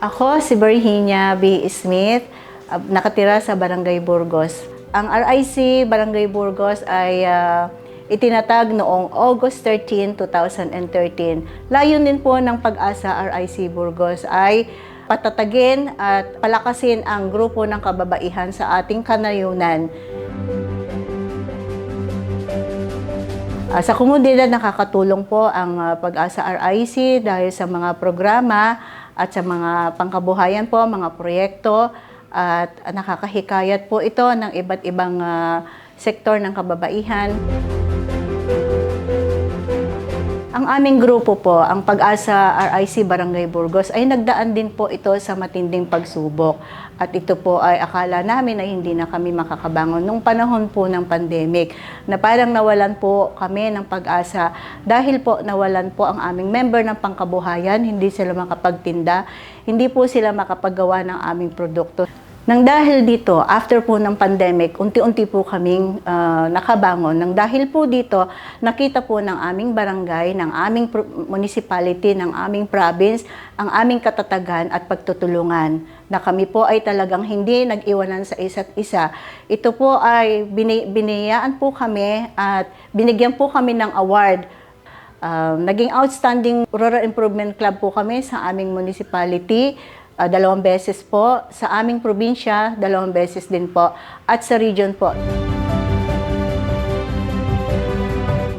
Ako si Virginia B. Smith, nakatira sa Barangay Burgos. Ang RIC Barangay Burgos ay itinatag noong August 13, 2013. Layunin po ng Pag-asa RIC Burgos ay patatagin at palakasin ang grupo ng kababaihan sa ating kanayunan. Sa komunidad, nakakatulong po ang Pag-asa RIC dahil sa mga programa at sa mga pangkabuhayan po, mga proyekto, at nakakahikayat po ito ng iba't ibang sektor ng kababaihan. Ang aming grupo po, ang Pag-asa RIC Barangay Burgos, ay nagdaan din po ito sa matinding pagsubok. At ito po ay akala namin ay hindi na kami makakabangon nung panahon po ng pandemic, na parang nawalan po kami ng pag-asa dahil po nawalan po ang aming member ng pangkabuhayan, hindi sila makapagtinda, hindi po sila makapaggawa ng aming produkto. Nang dahil dito, after po ng pandemic, unti-unti po kaming nakabangon. Nang dahil po dito, nakita po ng aming barangay, ng aming municipality, ng aming province, ang aming katatagan at pagtutulungan. Na kami po ay talagang hindi nag-iwanan sa isa't isa. Ito po ay biniyaan po kami at binigyan po kami ng award. Naging Outstanding Rural Improvement Club po kami sa aming municipality. 2 beses po, sa aming probinsya, 2 beses din po, at sa region po.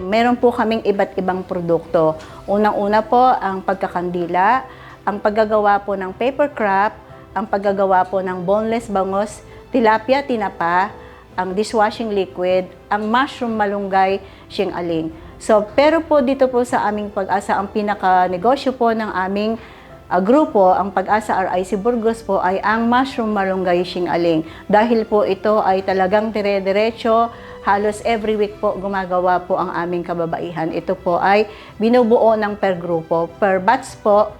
Meron po kaming iba't ibang produkto. Unang-una po ang pagkakandila, ang paggagawa po ng paper craft, ang paggagawa po ng boneless bangos, tilapia tinapa, ang dishwashing liquid, ang mushroom malunggay, sing-aling. So, pero po dito po sa aming Pag-asa, ang pinaka-negosyo po ng aming grupo, ang Pag-asa RIC Burgos po, ay ang mushroom malunggay sing-aling. Dahil po ito ay talagang dire-diretso, halos every week po gumagawa po ang aming kababaihan. Ito po ay binubuo ng per grupo. Per batch po,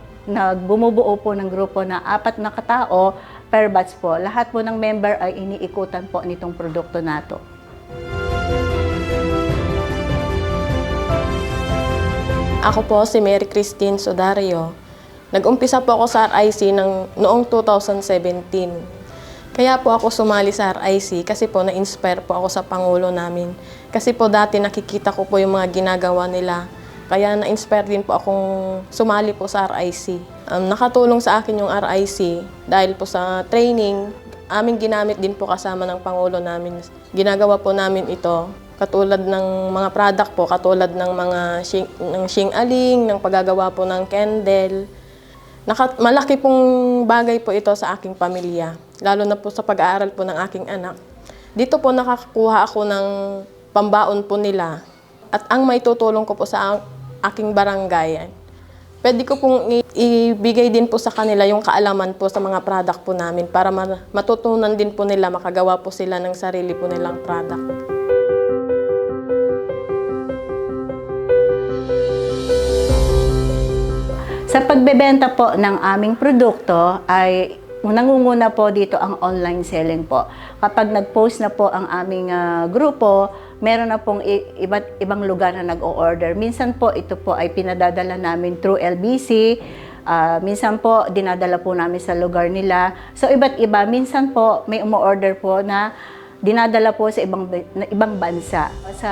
bumubuo po ng grupo na 4 na katao per batch po. Lahat po ng member ay iniikutan po nitong produkto nato. Ako po si Mary Christine Sodario. Nag-umpisa po ako sa RIC noong 2017. Kaya po ako sumali sa RIC kasi po na-inspire po ako sa Pangulo namin. Kasi po dati nakikita ko po yung mga ginagawa nila. Kaya na-inspire din po akong sumali po sa RIC. Nakatulong sa akin yung RIC dahil po sa training, aming ginamit din po kasama ng Pangulo namin. Ginagawa po namin ito katulad ng mga product po, katulad ng mga sing-aling, ng paggagawa po ng candle. Malaki pong bagay po ito sa aking pamilya, lalo na po sa pag-aaral po ng aking anak. Dito po nakakakuha ako ng pambaon po nila at ang maitutulong ko po sa aking barangay, pwede ko pong ibigay din po sa kanila yung kaalaman po sa mga product po namin para matutunan din po nila, makagawa po sila ng sarili po nilang product. Sa pagbebenta po ng aming produkto ay nangunguna po dito ang online selling po. Kapag nag-post na po ang aming grupo, meron na pong iba't ibang lugar na nag-o-order. Minsan po ito po ay pinadadala namin through LBC. Minsan po dinadala po namin sa lugar nila. So iba't iba. Minsan po may umo-order po na dinadala po sa ibang bansa. Sa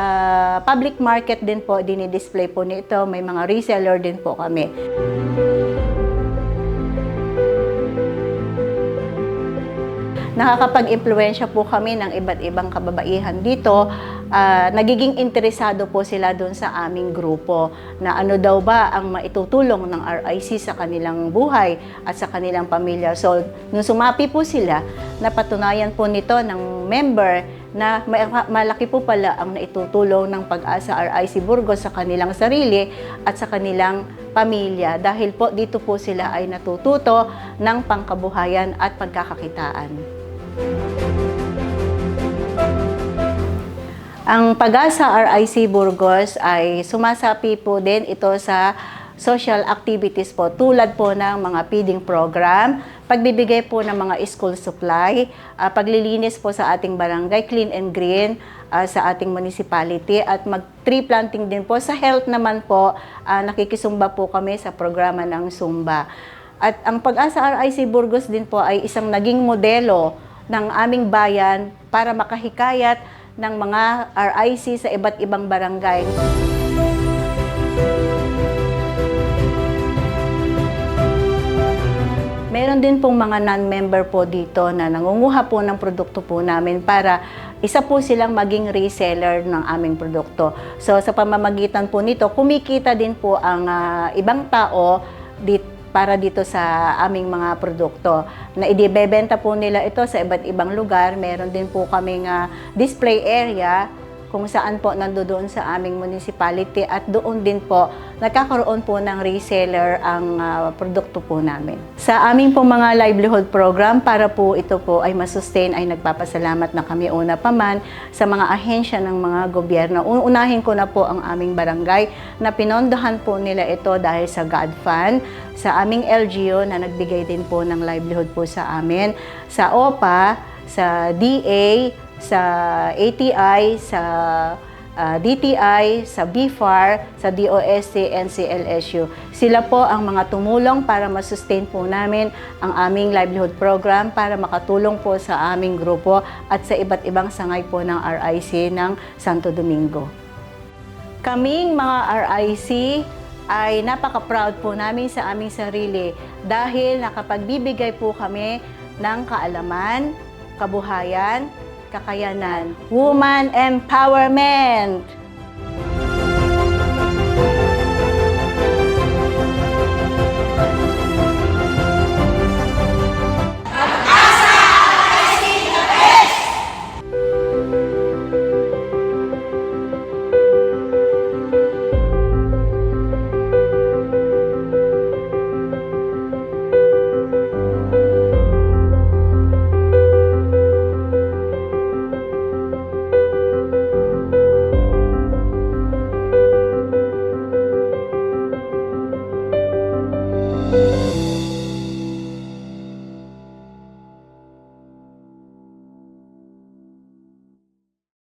public market din po, dinidisplay po nito. May mga reseller din po kami. Nakakapag-impluwensya po kami ng iba't ibang kababaihan dito. Nagiging interesado po sila doon sa aming grupo na ano daw ba ang maitutulong ng RIC sa kanilang buhay at sa kanilang pamilya. So, nung sumapi po sila, napatunayan po nito ng member na malaki po pala ang naitutulong ng Pag-asa RIC Burgos sa kanilang sarili at sa kanilang pamilya. Dahil po dito po sila ay natututo ng pangkabuhayan at pagkakakitaan. Ang Pag-asa RIC Burgos ay sumasapi po din ito sa social activities po tulad po ng mga feeding program, pagbibigay po ng mga school supply, paglilinis po sa ating barangay, clean and green sa ating municipality at mag-tree planting din po. Sa health naman po, nakikisumba po kami sa programa ng Zumba. At ang Pag-asa RIC Burgos din po ay isang naging modelo ng aming bayan para makahikayat ng mga RIC sa iba't ibang barangay. Meron din pong mga non-member po dito na nangunguha po ng produkto po namin para isa po silang maging reseller ng aming produkto. So sa pamamagitan po nito, kumikita din po ang ibang tao para dito sa aming mga produkto. Na idibebenta po nila ito sa iba't ibang lugar. Meron din po kaming display area kung saan po nandoon sa aming municipality at doon din po nagkakaroon po ng reseller ang produkto po namin. Sa aming po mga livelihood program, para po ito po ay masustain, ay nagpapasalamat na kami una pa man sa mga ahensya ng mga gobyerno. Unahin ko na po ang aming barangay na pinondohan po nila ito dahil sa God Fund, sa aming LGU na nagbigay din po ng livelihood po sa amin, sa OPA, sa DA, sa ATI, sa DTI, sa BFAR, sa DOST, NCLSU. Sila po ang mga tumulong para masustain po namin ang aming livelihood program para makatulong po sa aming grupo at sa iba't ibang sangay po ng RIC ng Santo Domingo. Kaming mga RIC ay napaka-proud po namin sa aming sarili dahil nakapagbibigay po kami ng kaalaman, kabuhayan, kakayanan. Woman empowerment!